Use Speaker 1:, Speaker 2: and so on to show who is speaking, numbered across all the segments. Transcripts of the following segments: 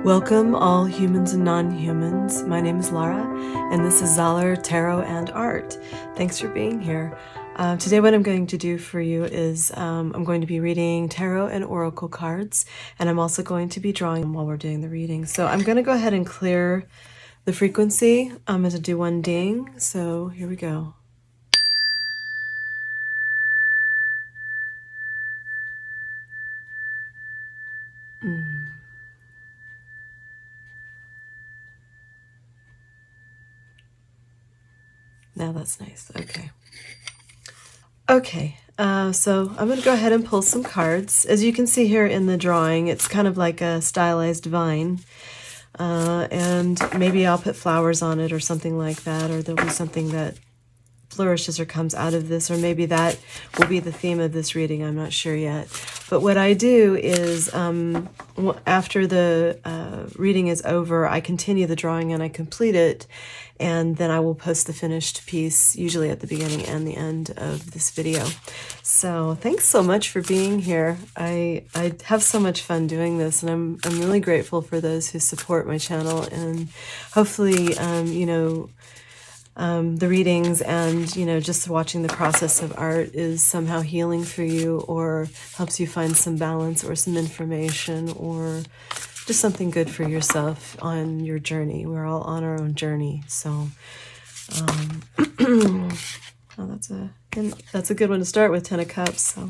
Speaker 1: Welcome, all humans and non-humans. My name is Lara, and this is Zollar Tarot and Art. Thanks for being here. Today what I'm going to do for you is I'm going to be reading tarot and oracle cards, and I'm also going to be drawing while we're doing the reading. So I'm going to go ahead and clear the frequency. I'm going to do one ding, so here we go. Now that's nice. Okay. Okay, so I'm going to go ahead and pull some cards. As you can see here in the drawing, it's kind of like a stylized vine. And maybe I'll put flowers on it or something like that, or there'll be something that flourishes or comes out of this, or maybe that will be the theme of this reading. I'm not sure yet. But what I do is after the reading is over, I continue the drawing and I complete it, and then I will post the finished piece, usually at the beginning and the end of this video. So thanks so much for being here. I have so much fun doing this, and I'm really grateful for those who support my channel, and hopefully the readings and just watching the process of art is somehow healing for you, or helps you find some balance or some information, or just something good for yourself on your journey. We're all on our own journey. So oh, that's a good one to start with, 10 of Cups. So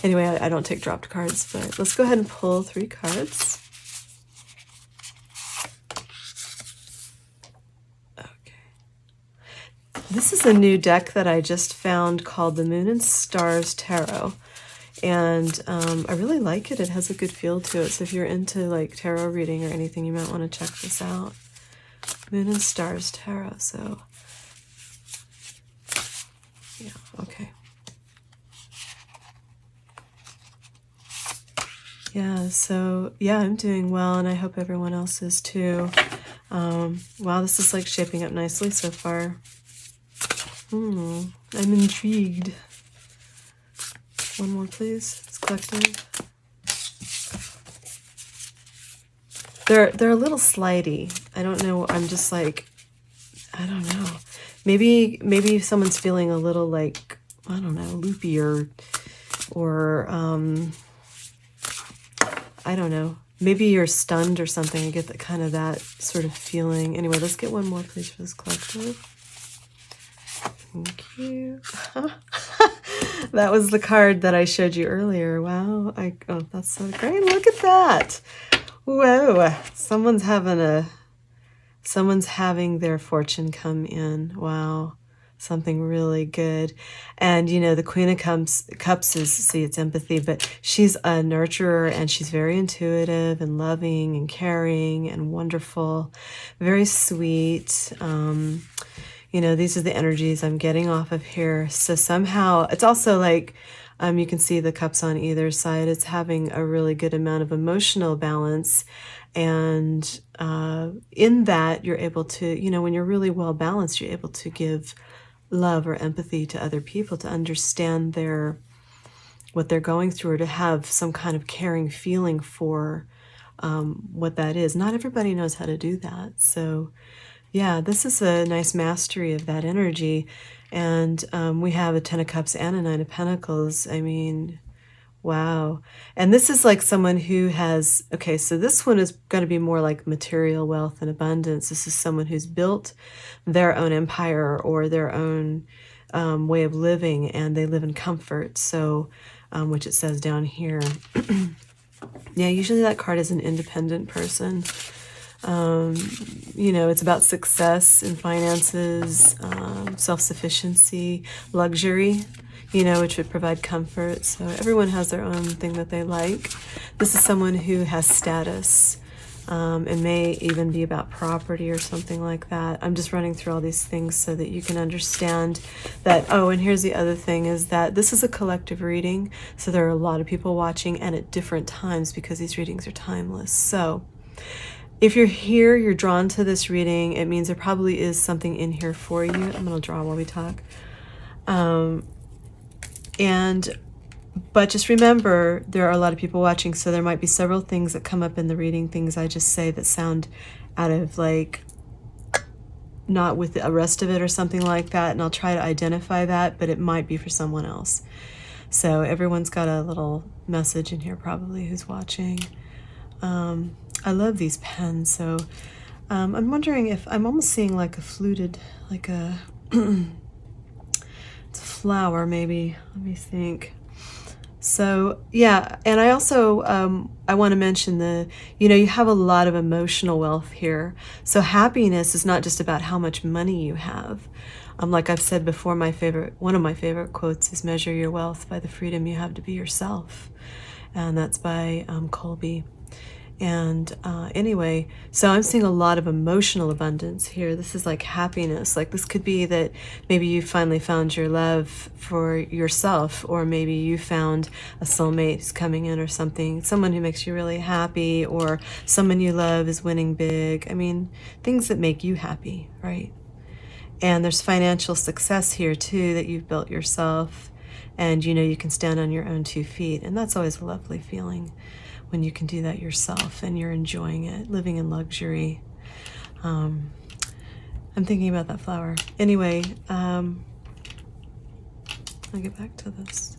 Speaker 1: anyway, I don't take dropped cards, but let's go ahead and pull 3 cards. This is a new deck that I just found called the Moon and Stars Tarot, and I really like it. It has a good feel to it, so if you're into like tarot reading or anything, you might want to check this out. Moon and Stars Tarot. So yeah, okay. Yeah, so yeah, I'm doing well, and I hope everyone else is too. Wow, this is like shaping up nicely so far. I'm intrigued. One more, please. It's collective. They're a little slidey. I don't know. I'm just like, I don't know. Maybe someone's feeling a little like, I don't know, loopy or I don't know. Maybe you're stunned or something. I get that kind of that sort of feeling. Anyway, let's get one more, please, for this collective. Thank you. That was the card that I showed you earlier. Wow. Oh, that's so great. Look at that. Whoa. Someone's having their fortune come in. Wow. Something really good. And the Queen of Cups is, see, it's empathy, but she's a nurturer, and she's very intuitive and loving and caring and wonderful, very sweet. These are the energies I'm getting off of here. So somehow it's also like, you can see the cups on either side. It's having a really good amount of emotional balance. And in that, you're able to, when you're really well balanced, you're able to give love or empathy to other people, to understand what they're going through, or to have some kind of caring feeling for what that is. Not everybody knows how to do that. So yeah, this is a nice mastery of that energy. And we have a 10 of Cups and a 9 of Pentacles. I mean, wow. And this is like someone who has, okay, so this one is going to be more like material wealth and abundance. This is someone who's built their own empire or their own way of living, and they live in comfort. So, which it says down here. Yeah, usually that card is an independent person. It's about success in finances, self-sufficiency, luxury, which would provide comfort. So everyone has their own thing that they like. This is someone who has status, and may even be about property or something like that. I'm just running through all these things so that you can understand that. Oh, and here's the other thing, is that this is a collective reading. So there are a lot of people watching, and at different times, because these readings are timeless. So if you're here, you're drawn to this reading, it means there probably is something in here for you. I'm going to draw while we talk. And But just remember, there are a lot of people watching, so there might be several things that come up in the reading, things I just say that sound out of like, not with the rest of it or something like that, and I'll try to identify that, but it might be for someone else. So everyone's got a little message in here probably who's watching. I love these pens, so I'm wondering if I'm almost seeing like a fluted, like a it's a flower maybe. Let me think. So yeah, and I also I want to mention you have a lot of emotional wealth here. So happiness is not just about how much money you have. Like I've said before, one of my favorite quotes is "Measure your wealth by the freedom you have to be yourself," and that's by Colby. And anyway, so I'm seeing a lot of emotional abundance here. This is like happiness. Like this could be that maybe you finally found your love for yourself, or maybe you found a soulmate who's coming in or something, someone who makes you really happy, or someone you love is winning big. I mean, things that make you happy, right? And there's financial success here too that you've built yourself, and you can stand on your own 2 feet, and that's always a lovely feeling when you can do that yourself and you're enjoying it, living in luxury. I'm thinking about that flower. Anyway, I'll get back to this.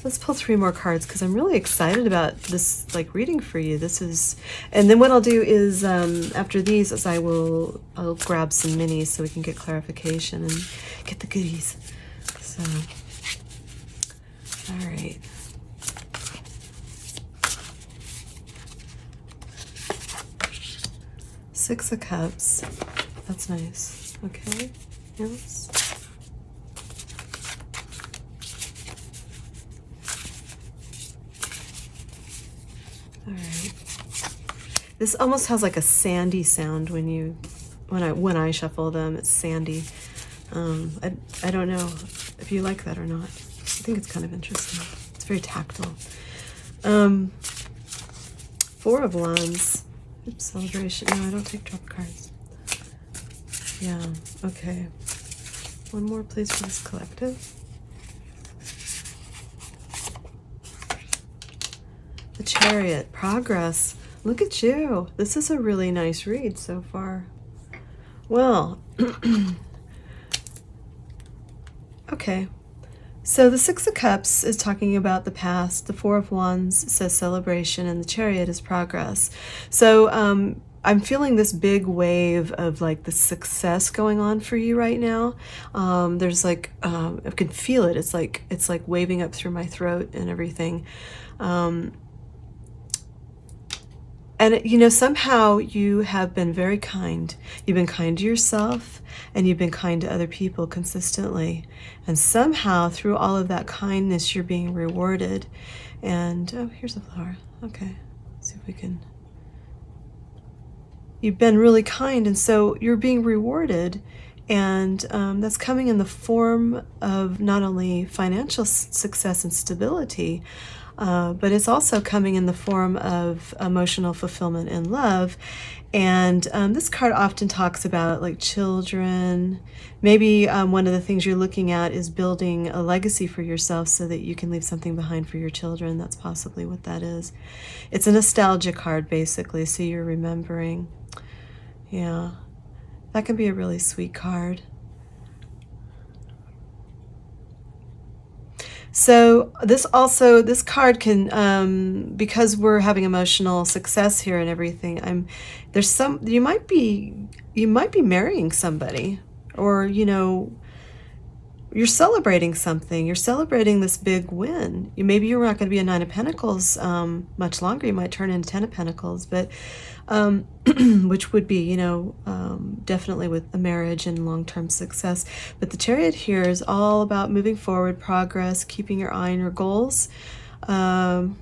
Speaker 1: Let's pull 3 more cards because I'm really excited about this reading for you. And then what I'll do is after these is I'll grab some minis so we can get clarification and get the goodies. So, all right. Six of Cups. That's nice. Okay. Yes. All right. This almost has like a sandy sound when I shuffle them. It's sandy. I don't know if you like that or not. I think it's kind of interesting. It's very tactile. 4 of Wands. Oops, celebration. No, I don't take drop cards. Yeah, okay. One more, please, for this collective. The Chariot. Progress. Look at you. This is a really nice read so far. Well, okay. So the 6 of Cups is talking about the past, the 4 of Wands says celebration, and the Chariot is progress. So I'm feeling this big wave of the success going on for you right now. There's I can feel it. It's like waving up through my throat and everything. And somehow you have been very kind. You've been kind to yourself, and you've been kind to other people consistently. And somehow through all of that kindness, you're being rewarded. And, oh, here's a flower. Okay, let's see if we can. You've been really kind, and so you're being rewarded. And that's coming in the form of not only financial success and stability, but it's also coming in the form of emotional fulfillment and love. And this card often talks about children. Maybe one of the things you're looking at is building a legacy for yourself so that you can leave something behind for your children. That's possibly what that is. It's a nostalgia card, basically, so you're remembering. Yeah, that can be a really sweet card. So this card can, because we're having emotional success here and everything, you might be marrying somebody, or you're celebrating something. You're celebrating this big win. Maybe you're not going to be a 9 of Pentacles much longer. You might turn into 10 of Pentacles, but which would be, definitely with a marriage and long-term success. But the Chariot here is all about moving forward, progress, keeping your eye on your goals, and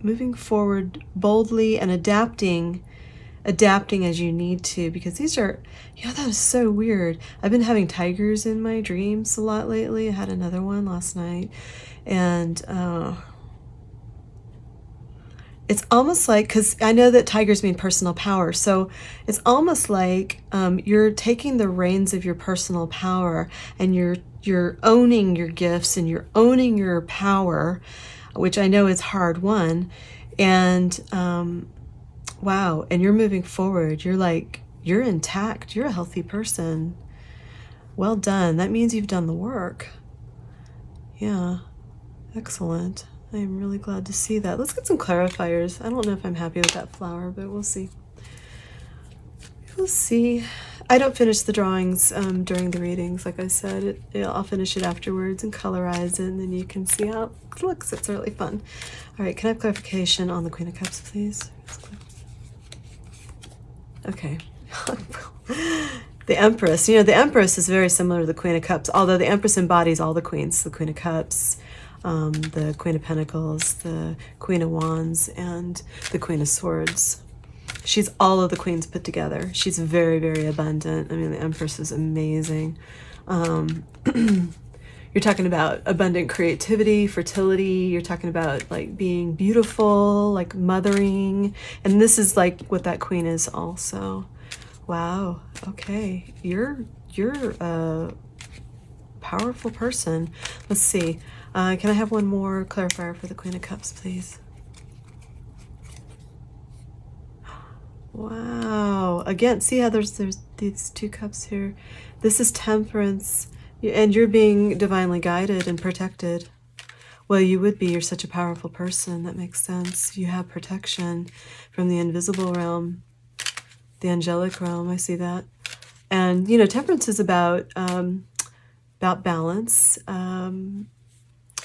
Speaker 1: moving forward boldly and adapting as you need to, because these are, that is so weird. I've been having tigers in my dreams a lot lately. I had another one last night, and It's almost like, because I know that tigers mean personal power, so it's almost like you're taking the reins of your personal power, and you're owning your gifts, and you're owning your power, which I know is hard won. And wow, and you're moving forward. You're intact. You're a healthy person. Well done. That means you've done the work. Yeah, excellent. I am really glad to see that. Let's get some clarifiers. I don't know if I'm happy with that flower, but we'll see. We'll see. I don't finish the drawings during the readings. Like I said, I'll finish it afterwards and colorize it, and then you can see how it looks. It's really fun. All right, can I have clarification on the Queen of Cups, please? Okay. The Empress. You know, the Empress is very similar to the Queen of Cups, although the Empress embodies all the queens. The Queen of Cups, the Queen of Pentacles, the Queen of Wands, and the Queen of Swords. She's all of the queens put together. She's very, very abundant. I mean, the Empress is amazing. You're talking about abundant creativity, fertility. You're talking about like being beautiful, like mothering. And this is like what that queen is also. Wow. Okay. You're a powerful person. Let's see. Can I have one more clarifier for the Queen of Cups, please? Wow. Again, see how there's these two cups here. This is Temperance, and you're being divinely guided and protected. Well, you would be. You're such a powerful person. That makes sense. You have protection from the invisible realm, the angelic realm. I see that. And, you know, Temperance is about balance.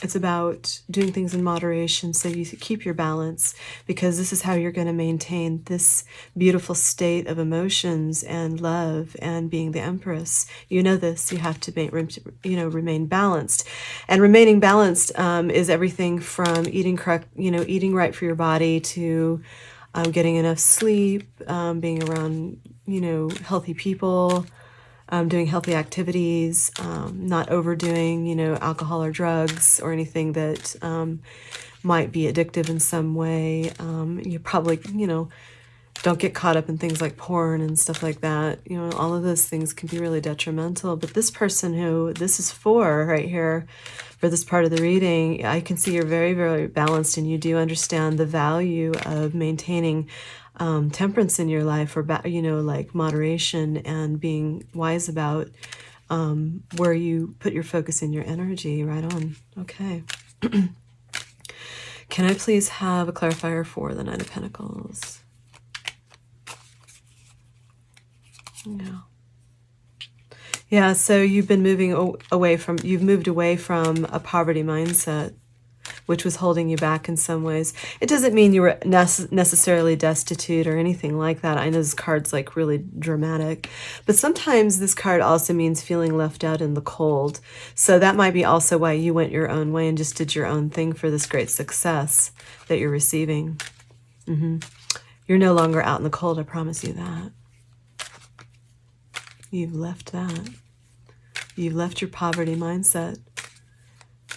Speaker 1: It's about doing things in moderation so you keep your balance, because this is how you're going to maintain this beautiful state of emotions and love and being the Empress. You know this. You have to remain balanced. And remaining balanced is everything from eating right for your body to getting enough sleep, being around, healthy people, doing healthy activities, not overdoing, alcohol or drugs or anything that might be addictive in some way. You probably, don't get caught up in things like porn and stuff like that. All of those things can be really detrimental. But this person who this is for right here, for this part of the reading, I can see you're very, very balanced, and you do understand the value of maintaining temperance in your life, or like moderation, and being wise about where you put your focus and your energy. Right on. Okay. Can I please have a clarifier for the Nine of Pentacles? Yeah, so you've been you've moved away from a poverty mindset, which was holding you back in some ways. It doesn't mean you were necessarily destitute or anything like that. I know this card's like really dramatic, but sometimes this card also means feeling left out in the cold. So that might be also why you went your own way and just did your own thing for this great success that you're receiving. You're no longer out in the cold, I promise you that. You've left that. You've left your poverty mindset.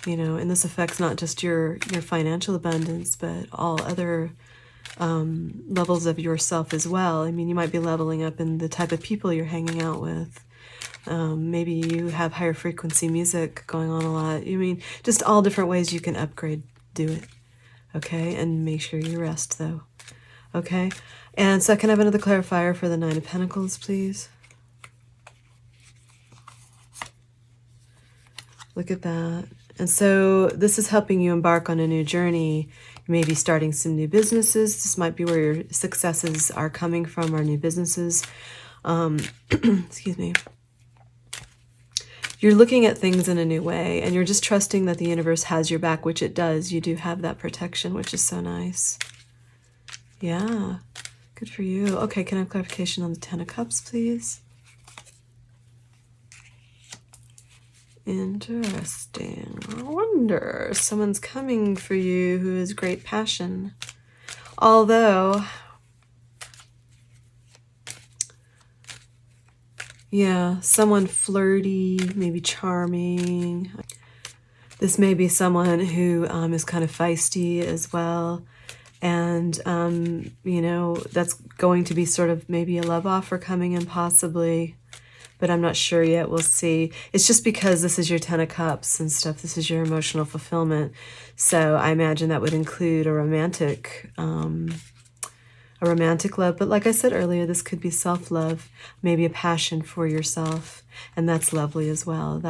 Speaker 1: And this affects not just your financial abundance, but all other levels of yourself as well. I mean, you might be leveling up in the type of people you're hanging out with. Maybe you have higher frequency music going on a lot. I mean, just all different ways you can upgrade. Do it. Okay? And make sure you rest, though. Okay? And so can I have another clarifier for the Nine of Pentacles, please? Look at that. And so this is helping you embark on a new journey. You may be starting some new businesses. This might be where your successes are coming from, our new businesses. Excuse me. You're looking at things in a new way, and you're just trusting that the universe has your back, which it does. You do have that protection, which is so nice. Yeah, good for you. Okay, can I have clarification on the Ten of Cups, please? Interesting. I wonder, someone's coming for you who has great passion. Although, yeah, someone flirty, maybe charming. This may be someone who is kind of feisty as well. And, you know, that's going to be sort of maybe a love offer coming in possibly, but I'm not sure yet. We'll see. It's just because this is your 10 of Cups and stuff. This is your emotional fulfillment. So I imagine that would include a romantic love. But like I said earlier, this could be self-love, maybe a passion for yourself. And that's lovely as well.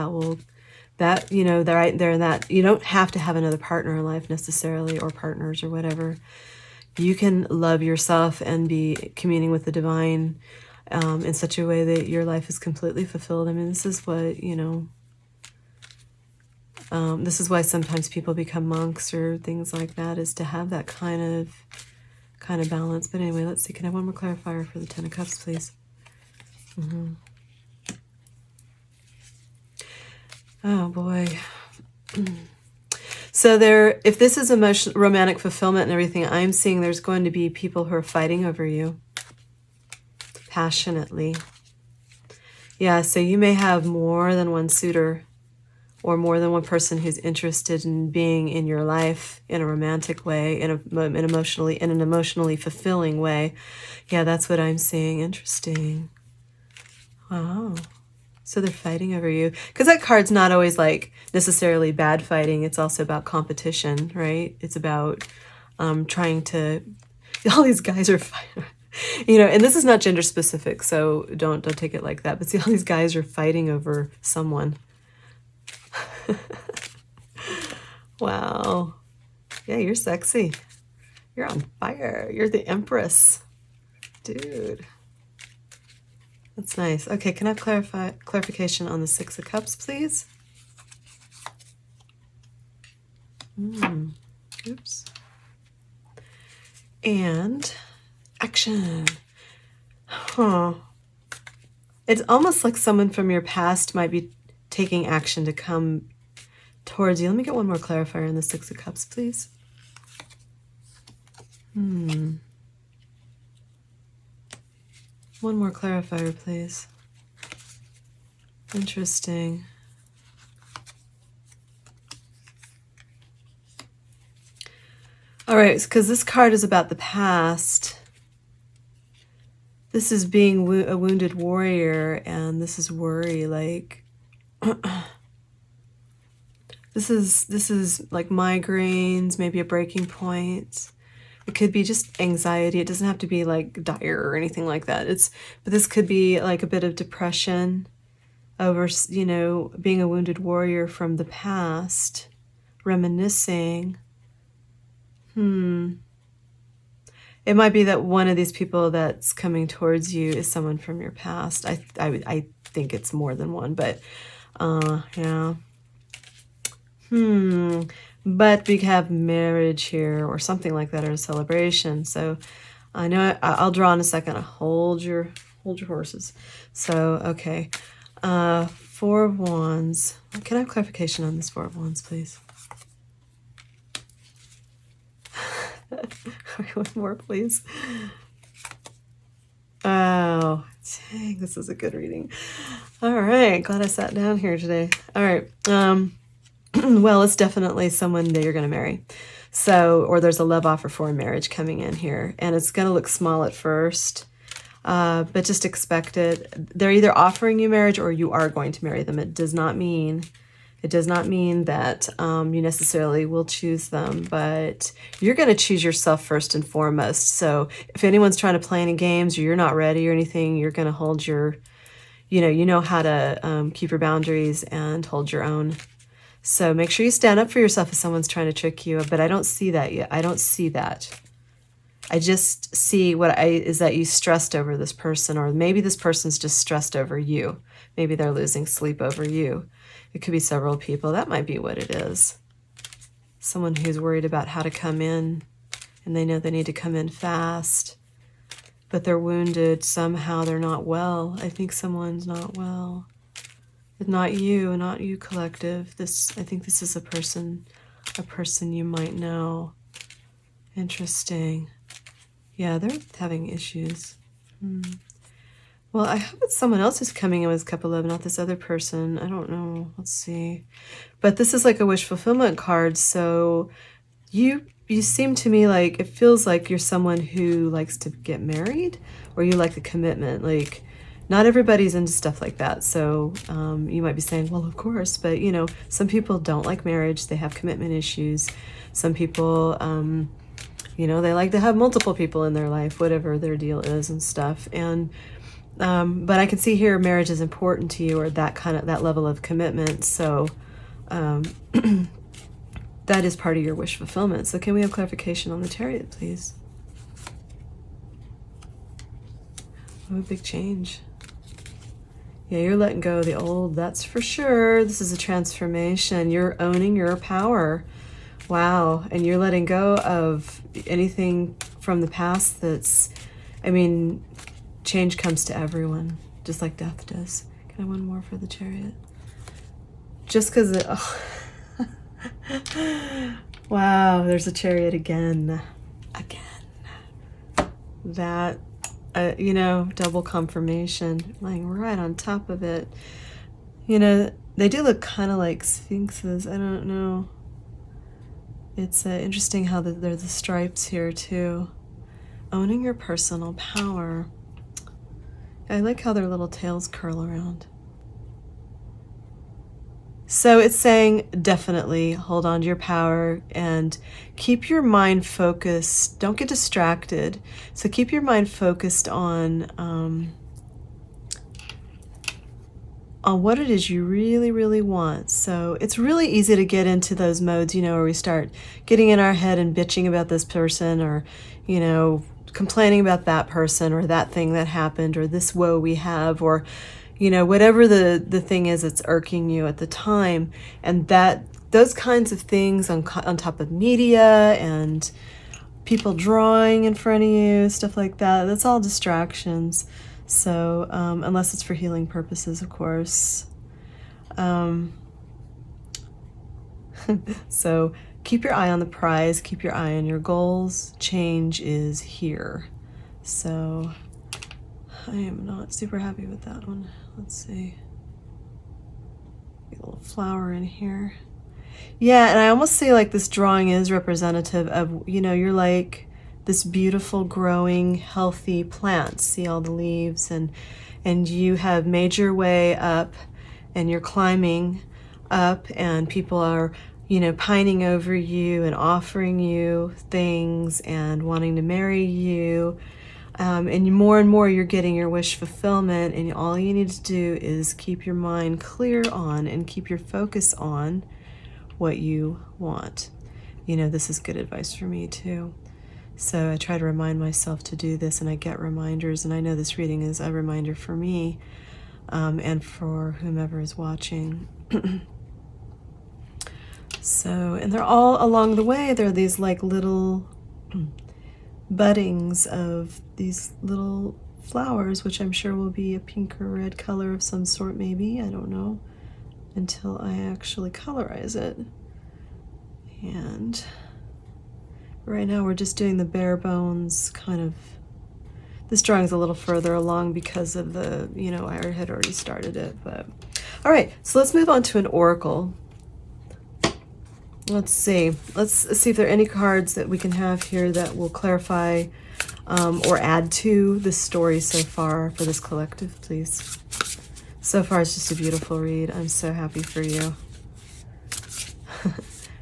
Speaker 1: That, you know, right there, that you don't have to have another partner in life necessarily, or partners or whatever. You can love yourself and be communing with the divine in such a way that your life is completely fulfilled. I mean, this is what, you know, this is why sometimes people become monks or things like that, is to have that kind of balance. But anyway, let's see. Can I have one more clarifier for the 10 of Cups, please? Oh boy. So there, if this is romantic fulfillment and everything, I'm seeing there's going to be people who are fighting over you passionately. Yeah, so you may have more than one suitor or more than one person who's interested in being in your life in a romantic way, in an emotionally fulfilling way. Yeah, that's what I'm seeing. Interesting. Wow. So they're fighting over you. Because that card's not always like necessarily bad fighting. It's also about competition, right? It's about trying to, all these guys are fighting. You know, and this is not gender specific, so don't take it like that. But see, all these guys are fighting over someone. Wow. Yeah, you're sexy. You're on fire. You're the Empress. Dude. That's nice. Okay, can I have clarification on the 6 of Cups, please? Oops. And action. Huh. It's almost like someone from your past might be taking action to come towards you. Let me get one more clarifier on the 6 of Cups, please. One more clarifier, please. Interesting. All right, because this card is about the past. This is being a wounded warrior, and this is worry. Like, this is like migraines, maybe a breaking point. It could be just anxiety. It doesn't have to be like dire or anything like that. But this could be like a bit of depression over, you know, being a wounded warrior from the past, reminiscing. It might be that one of these people that's coming towards you is someone from your past. I think it's more than one, but yeah. But we have marriage here or something like that, or a celebration. So I know I'll draw in a second. Hold your horses. So, okay. 4 of Wands. Can I have clarification on this 4 of Wands, please? One more, please. Oh, dang, this is a good reading. All right, glad I sat down here today. All right. Well, it's definitely someone that you're going to marry. So, or there's a love offer for a marriage coming in here, and it's going to look small at first, but just expect it. They're either offering you marriage or you are going to marry them. It does not mean that you necessarily will choose them, but you're going to choose yourself first and foremost. So if anyone's trying to play any games or you're not ready or anything, you're going to hold your, you know how to keep your boundaries and hold your own. So make sure you stand up for yourself if someone's trying to trick you, but I don't see that yet. I don't see that. I just see is that you stressed over this person, or maybe this person's just stressed over you. Maybe they're losing sleep over you. It could be several people. That might be what it is. Someone who's worried about how to come in, and they know they need to come in fast, but they're wounded. Somehow they're not well. I think someone's not well. Not you, collective. I think this is a person you might know. Interesting. Yeah, they're having issues. Well, I hope it's someone else who's coming in with Cup of Love, not this other person. I don't know. Let's see. But this is like a wish fulfillment card. So you you seem to me like, it feels like you're someone who likes to get married, or you like the commitment. Like, not everybody's into stuff like that. So you might be saying, well, of course, but you know, some people don't like marriage. They have commitment issues. Some people, you know, they like to have multiple people in their life, whatever their deal is and stuff. And but I can see here marriage is important to you, or that level of commitment. So that is part of your wish fulfillment. So can we have clarification on the Chariot, please? Oh, a big change. Yeah, you're letting go of the old, that's for sure. This is a transformation. You're owning your power. Wow. And you're letting go of anything from the past that's, I mean, change comes to everyone, just like death does. Can I have one more for the Chariot? Just because it, oh. Wow, there's a Chariot again. That, you know, double confirmation, lying right on top of it. You know, they do look kind of like sphinxes. I don't know. It's interesting how there's the stripes here too. Owning your personal power. I like how their little tails curl around. So it's saying definitely hold on to your power and keep your mind focused. Don't get distracted. So keep your mind focused on what it is you really, really want. So it's really easy to get into those modes, you know, where we start getting in our head and bitching about this person, or, you know, complaining about that person or that thing that happened, or this woe we have, or, you know, whatever the thing is that's irking you at the time. And that those kinds of things on top of media and people drawing in front of you, stuff like that, that's all distractions. So unless it's for healing purposes, of course. So keep your eye on the prize, keep your eye on your goals. Change is here. So I am not super happy with that one. Let's see. Get a little flower in here. Yeah, and I almost see like this drawing is representative of, you know, you're like this beautiful, growing, healthy plant. See all the leaves, and you have made your way up, and you're climbing up, and people are, you know, pining over you and offering you things and wanting to marry you. And more you're getting your wish fulfillment, and all you need to do is keep your mind clear on and keep your focus on what you want. You know, this is good advice for me too. So I try to remind myself to do this, and I get reminders, and I know this reading is a reminder for me and for whomever is watching. So, and they're all along the way, there are these like little buddings of these little flowers, which I'm sure will be a pink or red color of some sort, maybe, I don't know, until I actually colorize it. And right now we're just doing the bare bones kind of. This drawing's a little further along because of the, you know, I had already started it, but. All right, so let's move on to an oracle. Let's see if there are any cards that we can have here that will clarify or add to the story so far for this collective, please. So far, it's just a beautiful read. I'm so happy for you.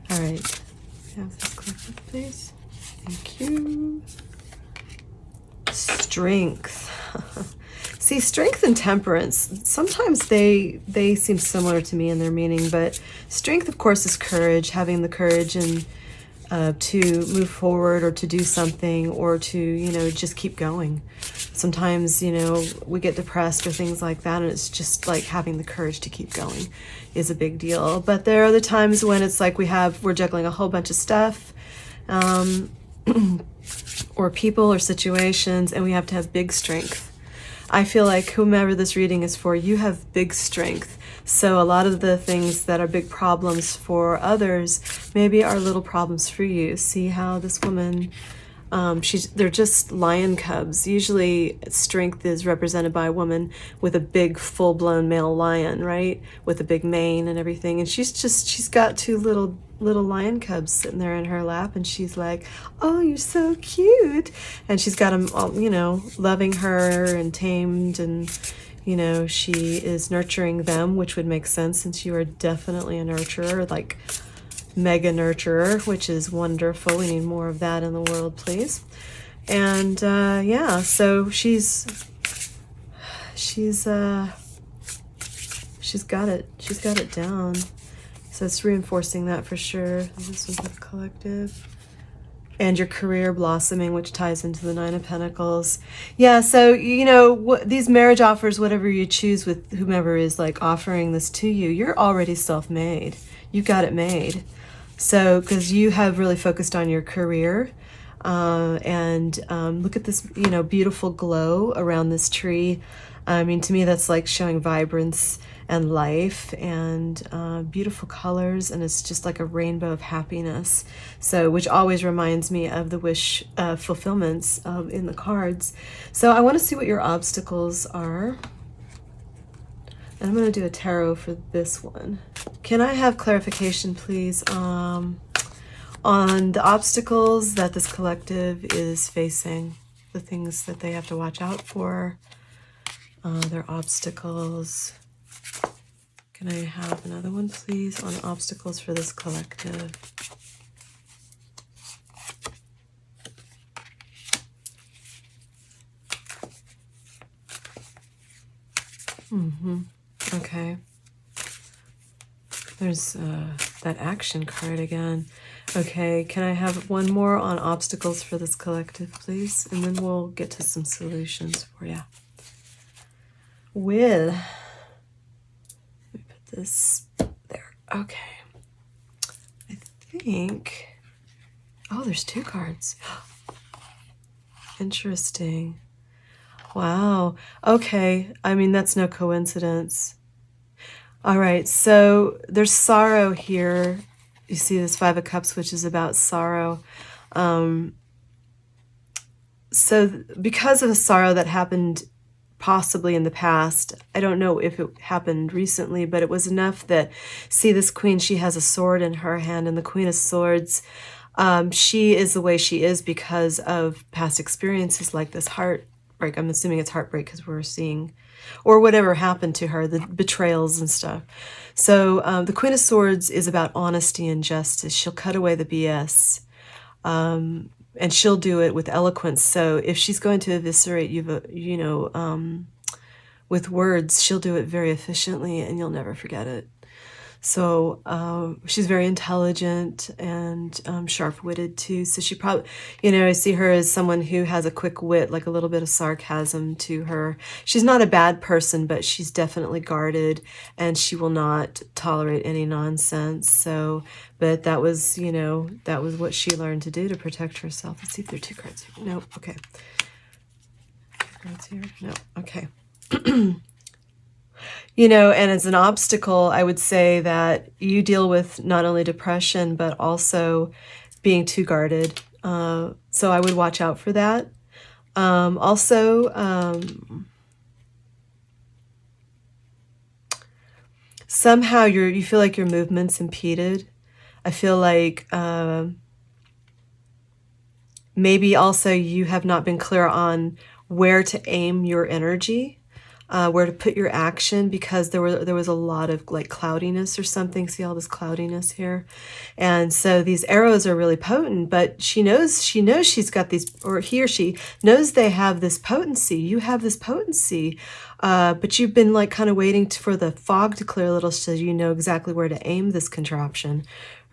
Speaker 1: All right, have this collective, please. Thank you. Strength. See, strength and temperance, sometimes they seem similar to me in their meaning, but strength, of course, is courage, having the courage and to move forward or to do something, or to, you know, just keep going. Sometimes, you know, we get depressed or things like that, and it's just like having the courage to keep going is a big deal. But there are other times when it's like we're juggling a whole bunch of stuff, or people or situations, and we have to have big strength. I feel like whomever this reading is for, you have big strength. So a lot of the things that are big problems for others maybe are little problems for you. See how this woman They're just lion cubs. Usually strength is represented by a woman with a big full-blown male lion, right? With a big mane and everything. And she's got two little lion cubs sitting there in her lap, and she's like, "Oh, you're so cute." And she's got them all, loving her and tamed, and she is nurturing them, which would make sense since you are definitely a nurturer, like mega nurturer, which is wonderful. We need more of that in the world, please. And yeah, so she's got it down. So it's reinforcing that for sure. This is the collective. And your career blossoming, which ties into the Nine of Pentacles. Yeah, so, these marriage offers, whatever you choose with whomever is like offering this to you, you're already self-made. You've got it made. So, because you have really focused on your career. And look at this, beautiful glow around this tree. I mean, to me, that's like showing vibrance and life and beautiful colors, and it's just like a rainbow of happiness. So, which always reminds me of the wish fulfillments in the cards. So I want to see what your obstacles are. And I'm going to do a tarot for this one. Can I have clarification, please, on the obstacles that this collective is facing, the things that they have to watch out for, their obstacles. Can I have another one, please, on obstacles for this collective? Okay. There's that action card again. Okay, can I have one more on obstacles for this collective, please? And then we'll get to some solutions for you. Let me put this there. Okay. I think... Oh, there's two cards. Interesting. Wow. Okay. I mean, that's no coincidence. All right. So there's sorrow here. You see this Five of Cups, which is about sorrow. So because of the sorrow that happened possibly in the past, I don't know if it happened recently, but it was enough that, see this queen, she has a sword in her hand, and the Queen of Swords, she is the way she is because of past experiences like this heartbreak. I'm assuming it's heartbreak because we're seeing, or whatever happened to her, the betrayals and stuff. So the Queen of Swords is about honesty and justice. She'll cut away the BS. And she'll do it with eloquence. So if she's going to eviscerate you, with words, she'll do it very efficiently, and you'll never forget it. So she's very intelligent and sharp-witted too. So she probably, I see her as someone who has a quick wit, like a little bit of sarcasm to her. She's not a bad person, but she's definitely guarded, and she will not tolerate any nonsense. So, but that was, that was what she learned to do to protect herself. Let's see if there are two cards here. No, okay. Cards here? No, okay. And as an obstacle, I would say that you deal with not only depression, but also being too guarded. So I would watch out for that. Somehow you feel like your movement's impeded. I feel like maybe also you have not been clear on where to aim your energy. Where to put your action, because there was a lot of like cloudiness or something. See all this cloudiness here? And so these arrows are really potent, but she knows she's got these, or he or she knows they have this potency. You have this potency, but you've been like kind of waiting for the fog to clear a little so you know exactly where to aim this contraption,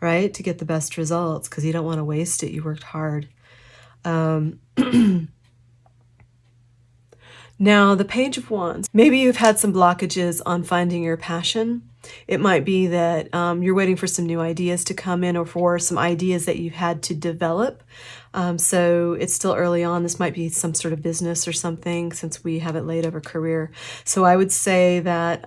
Speaker 1: right? To get the best results, because you don't want to waste it. You worked hard. Now, the Page of Wands. Maybe you've had some blockages on finding your passion. It might be that you're waiting for some new ideas to come in or for some ideas that you've had to develop. So it's still early on. This might be some sort of business or something since we have it laid over career. So I would say that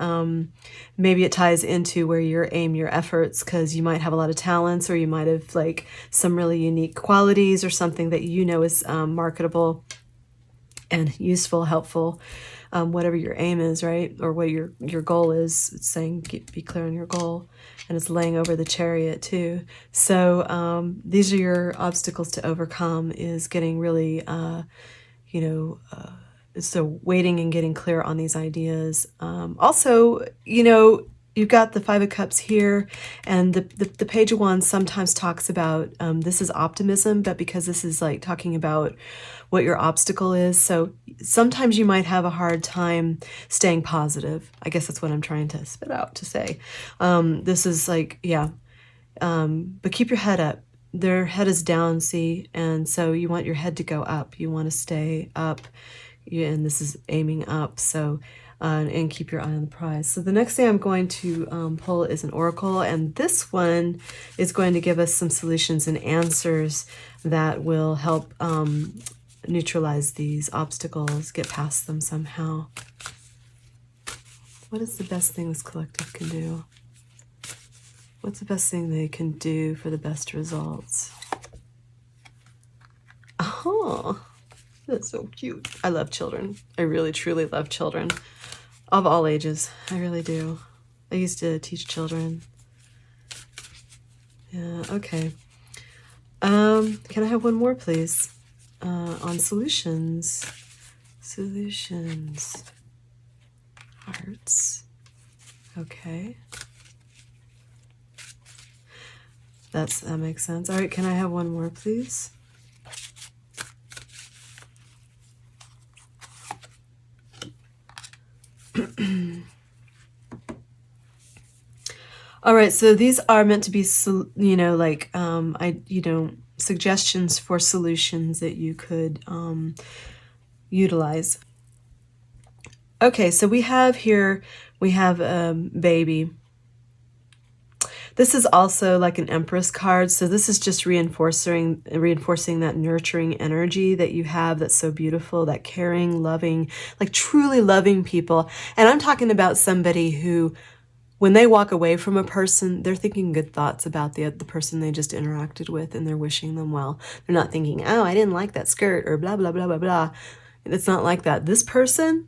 Speaker 1: maybe it ties into where you aim your efforts, because you might have a lot of talents, or you might have like some really unique qualities or something that you know is marketable and useful, helpful, whatever your aim is, right? Or what your goal is. It's saying be clear on your goal, and it's laying over the Chariot too. So these are your obstacles to overcome, is getting really, so waiting and getting clear on these ideas. Also, you've got the Five of Cups here, and the Page of Wands sometimes talks about, this is optimism, but because this is like talking about what your obstacle is. So sometimes you might have a hard time staying positive. I guess that's what I'm trying to spit out to say. This is like, yeah. But keep your head up. Their head is down, see? And so you want your head to go up. You want to stay up. And this is aiming up. So, and keep your eye on the prize. So the next thing I'm going to pull is an oracle. And this one is going to give us some solutions and answers that will help neutralize these obstacles, get past them somehow. What is the best thing this collective can do? What's the best thing they can do for the best results? Oh, that's so cute. I love children. I really, truly love children of all ages. I really do. I used to teach children. Yeah, okay. Can I have one more, please? On solutions. Solutions. Hearts. Okay. That makes sense. All right, can I have one more, please? All right, so these are meant to be, suggestions for solutions that you could utilize. Okay, so we have baby. This is also like an Empress card, so this is just reinforcing that nurturing energy that you have that's so beautiful, that caring, loving, like truly loving people. And I'm talking about somebody who, when they walk away from a person, they're thinking good thoughts about the person they just interacted with, and they're wishing them well. They're not thinking, oh, I didn't like that skirt, or blah, blah, blah, blah, blah. It's not like that. This person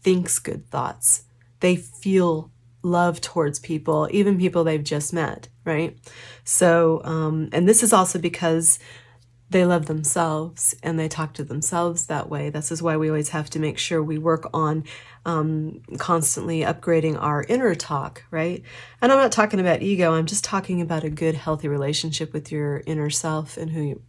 Speaker 1: thinks good thoughts. They feel love towards people, even people they've just met, right? So, and this is also because they love themselves and they talk to themselves that way. This is why we always have to make sure we work on constantly upgrading our inner talk, right? And I'm not talking about ego. I'm just talking about a good, healthy relationship with your inner self and who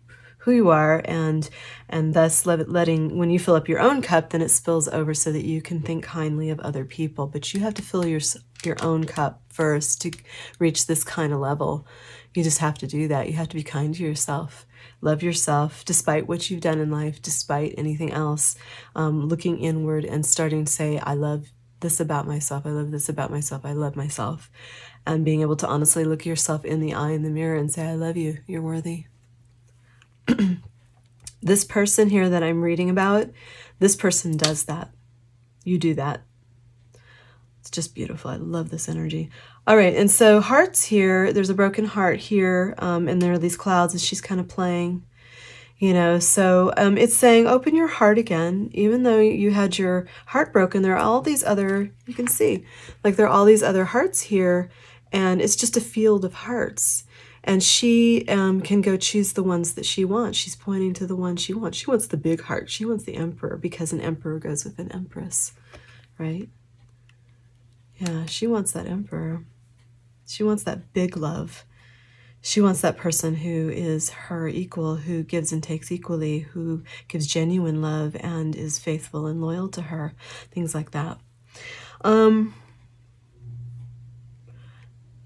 Speaker 1: you are, and thus letting, when you fill up your own cup, then it spills over so that you can think kindly of other people. But you have to fill your own cup first to reach this kind of level. You just have to do that. You have to be kind to yourself. Love yourself despite what you've done in life, despite anything else. Looking inward and starting to say, I love this about myself. I love this about myself. I love myself. And being able to honestly look yourself in the eye in the mirror and say, I love you. You're worthy. This person here that I'm reading about, this person does that. You do that. It's just beautiful. I love this energy. All right, and so hearts here, there's a broken heart here, and there are these clouds, and she's kind of playing, so it's saying open your heart again. Even though you had your heart broken, there are all these other, you can see, like there are all these other hearts here, and it's just a field of hearts. And she can go choose the ones that she wants. She's pointing to the one she wants. She wants the big heart. She wants the Emperor, because an Emperor goes with an Empress, right? Yeah, she wants that Emperor. She wants that big love. She wants that person who is her equal, who gives and takes equally, who gives genuine love and is faithful and loyal to her, things like that.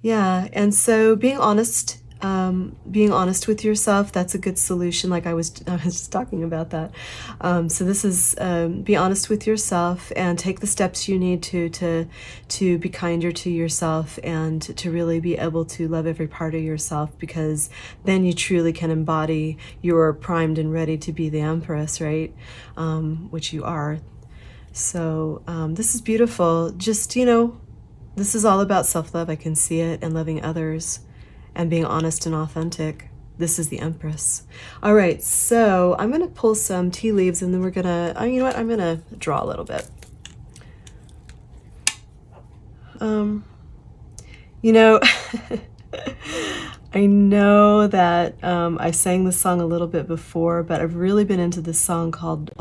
Speaker 1: Yeah, and so being honest Being honest with yourself, that's a good solution. Like I was just talking about that. So this is be honest with yourself and take the steps you need to be kinder to yourself and to really be able to love every part of yourself, because then you truly can embody you're primed and ready to be the Empress, right? Which you are. So this is beautiful. Just, this is all about self-love. I can see it, and loving others and being honest and authentic. This is the Empress. All right, so I'm gonna pull some tea leaves, and then we're gonna, you know what, I'm gonna draw a little bit. You know, I know that I sang this song a little bit before, but I've really been into this song called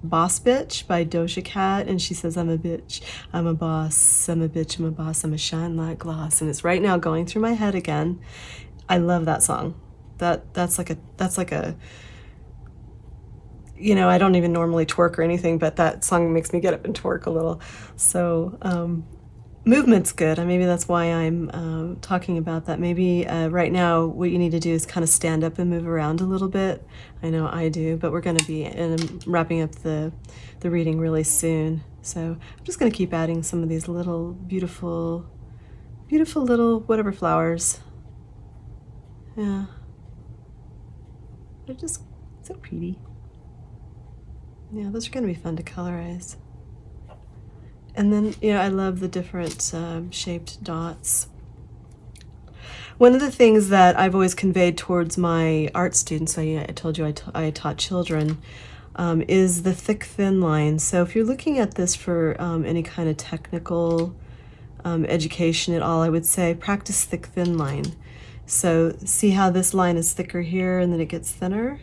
Speaker 1: Boss Bitch by Doja Cat, and she says, I'm a bitch, I'm a boss, I'm a bitch, I'm a boss, I'm a shine like gloss. And it's right now going through my head again. I love that song. That's like a I don't even normally twerk or anything, but that song makes me get up and twerk a little. So movement's good, and maybe that's why I'm talking about that. Maybe right now what you need to do is kind of stand up and move around a little bit. I know I do, but we're going to be wrapping up the reading really soon. So I'm just going to keep adding some of these little beautiful little whatever flowers. Yeah, they're just so pretty. Yeah, those are going to be fun to colorize. And then, I love the different shaped dots. One of the things that I've always conveyed towards my art students, I told you I taught children, is the thick, thin line. So if you're looking at this for any kind of technical education at all, I would say practice thick, thin line. So see how this line is thicker here and then it gets thinner?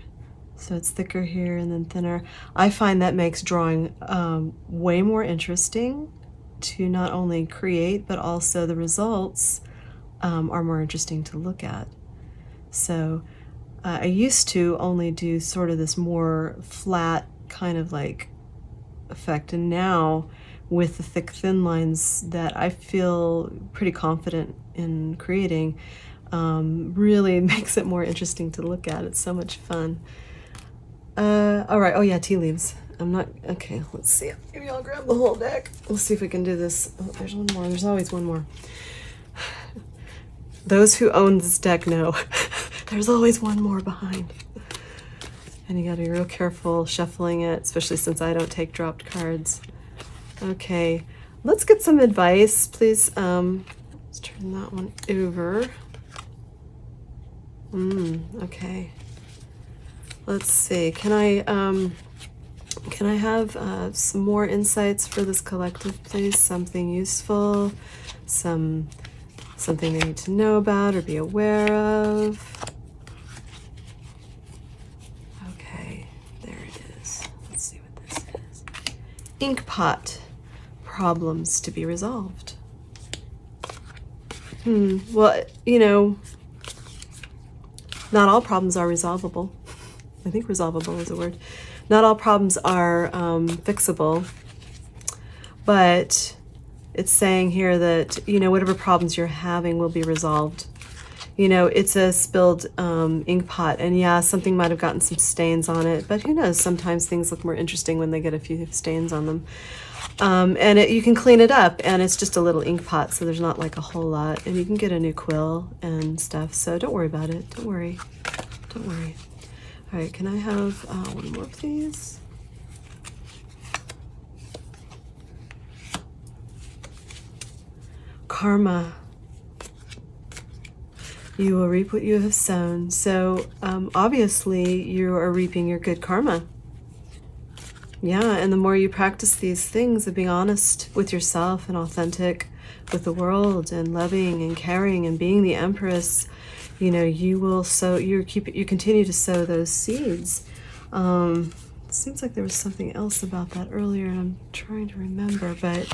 Speaker 1: So it's thicker here and then thinner. I find that makes drawing way more interesting to not only create, but also the results are more interesting to look at. So I used to only do sort of this more flat kind of like effect, and now with the thick thin lines that I feel pretty confident in creating, really makes it more interesting to look at. It's so much fun. All right. Oh yeah, tea leaves. I'm not, okay, let's see. Maybe I'll grab the whole deck. We'll see if we can do this. Oh, there's one more. There's always one more. Those who own this deck know there's always one more behind. And you gotta be real careful shuffling it, especially since I don't take dropped cards. Okay, let's get some advice, please. Let's turn that one over. Okay. Let's see, can I have some more insights for this collective, please? Something useful, something they need to know about or be aware of. Okay, there it is. Let's see what this is. Ink pot, problems to be resolved. Well, not all problems are resolvable. I think resolvable is a word. Not all problems are fixable, but it's saying here that, whatever problems you're having will be resolved. It's a spilled ink pot, and yeah, something might have gotten some stains on it, but who knows, sometimes things look more interesting when they get a few stains on them. And you can clean it up, and it's just a little ink pot, so there's not like a whole lot, and you can get a new quill and stuff, so don't worry about it. Don't worry. All right, can I have one more, please? Karma. You will reap what you have sown. So obviously you are reaping your good karma. Yeah, and the more you practice these things of being honest with yourself and authentic with the world and loving and caring and being the Empress, you will sow, you continue to sow those seeds. It seems like there was something else about that earlier, and I'm trying to remember, but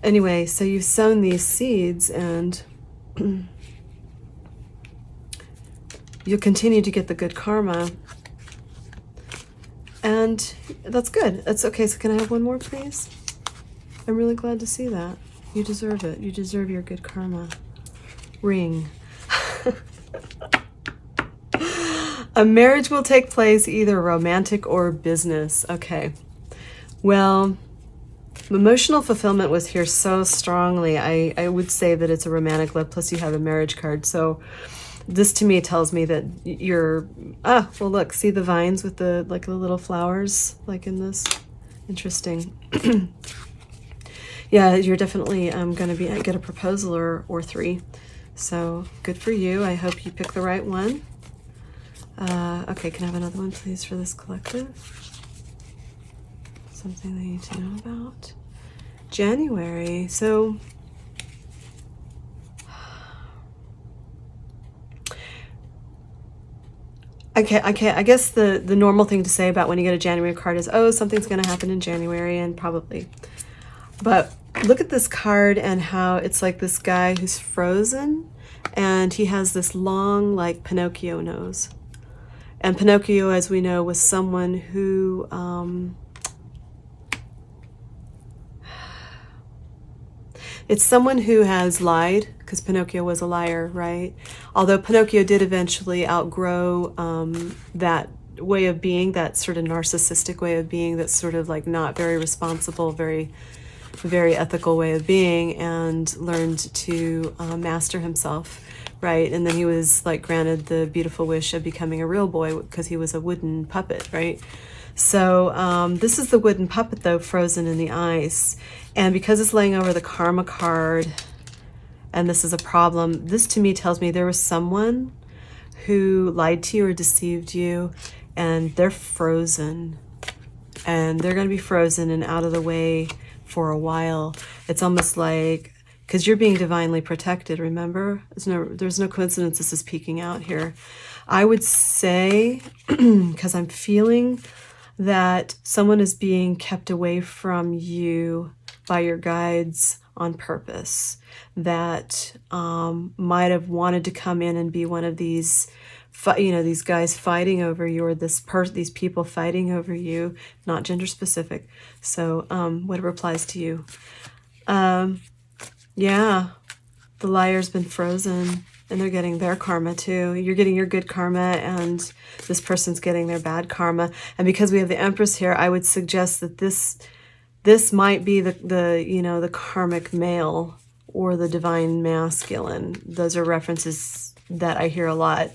Speaker 1: anyway, so you've sown these seeds, and you'll continue to get the good karma, and that's good. That's okay. So can I have one more, please? I'm really glad to see that. You deserve it. You deserve your good karma. Ring. A marriage will take place, either romantic or business. Okay. Well, emotional fulfillment was here so strongly. I would say that it's a romantic love, plus you have a marriage card. So this to me tells me that you're, well, look, see the vines with the, like the little flowers, like in this? Interesting. Yeah, you're definitely going to get a proposal or three. So good for you. I hope you pick the right one. Okay, can I have another one, please, for this collective? Something they need to know about. January. So okay, I guess the normal thing to say about when you get a January card is, oh, something's going to happen in January, and probably. But look at this card and how it's like this guy who's frozen, and he has this long, like, Pinocchio nose. And Pinocchio, as we know, was someone who it's someone who has lied, because Pinocchio was a liar, right? Although Pinocchio did eventually outgrow that way of being, that sort of narcissistic way of being, that's sort of like not very responsible, very ethical way of being, and learned to master himself, right? And then he was like granted the beautiful wish of becoming a real boy because he was a wooden puppet, right? So this is the wooden puppet, though, frozen in the ice. And because it's laying over the karma card, and this is a problem, this to me tells me there was someone who lied to you or deceived you, and they're frozen. And they're going to be frozen and out of the way for a while. It's almost like, because you're being divinely protected, remember? There's no coincidence this is peeking out here. I would say, because I'm feeling that someone is being kept away from you by your guides on purpose, that might have wanted to come in and be one of these, these guys fighting over you, or these people fighting over you, not gender specific. So whatever applies to you. Yeah, the liar's been frozen, and they're getting their karma too. You're getting your good karma, and this person's getting their bad karma. And because we have the Empress here, I would suggest that this might be the karmic male or the divine masculine. Those are references that I hear a lot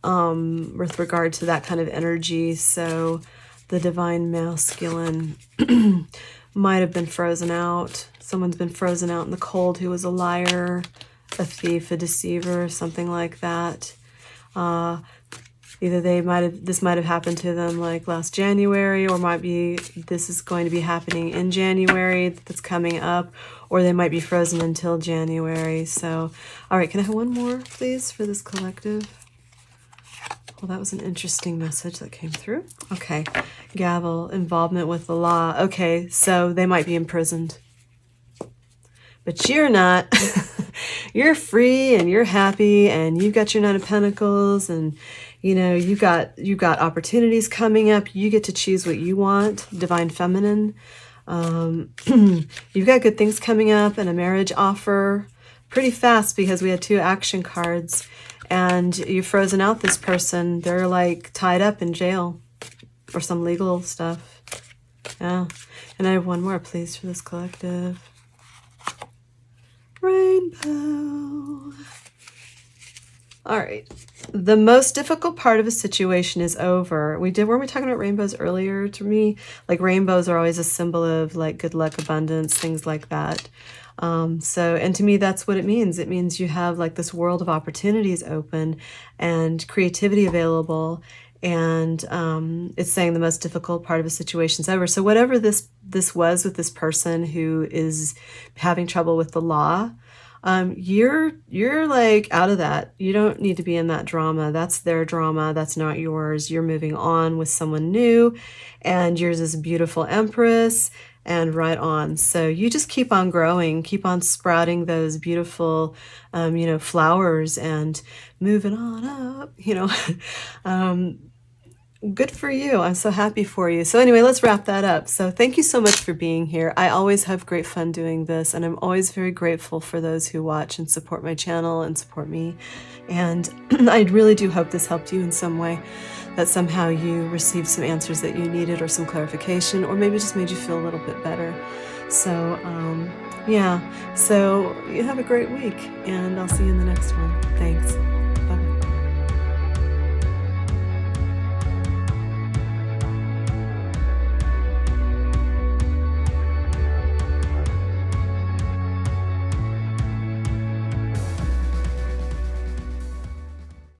Speaker 1: with regard to that kind of energy. So the divine masculine might have been frozen out. Someone's been frozen out in the cold who was a liar, a thief, a deceiver, something like that. Either this might have happened to them like last January, or this is going to be happening in January that's coming up, or they might be frozen until January. So, all right, can I have one more, please, for this collective? Well, that was an interesting message that came through. Okay, gavel, involvement with the law. Okay, so they might be imprisoned. But you're not. You're free and you're happy, and you've got your Nine of Pentacles, and you've got opportunities coming up. You get to choose what you want, divine feminine. You've got good things coming up, and a marriage offer pretty fast, because we had 2 action cards, and you've frozen out this person. They're like tied up in jail or some legal stuff. Yeah. And I have one more, please, for this collective. Rainbow. All right. The most difficult part of a situation is over. Weren't we talking about rainbows earlier? To me, like, rainbows are always a symbol of like good luck, abundance, things like that. And to me, that's what it means. It means you have like this world of opportunities open and creativity available. And it's saying the most difficult part of a situation is over. So whatever this was with this person who is having trouble with the law, you're like out of that. You don't need to be in that drama. That's their drama. That's not yours. You're moving on with someone new, and yours is a beautiful Empress, and right on. So you just keep on growing, keep on sprouting those beautiful, flowers, and moving on up, Good for you. I'm so happy for you. So anyway, let's wrap that up. So thank you so much for being here. I always have great fun doing this, and I'm always very grateful for those who watch and support my channel and support me. And I really do hope this helped you in some way, that somehow you received some answers that you needed or some clarification, or maybe just made you feel a little bit better. So yeah, so you have a great week, and I'll see you in the next one. Thanks.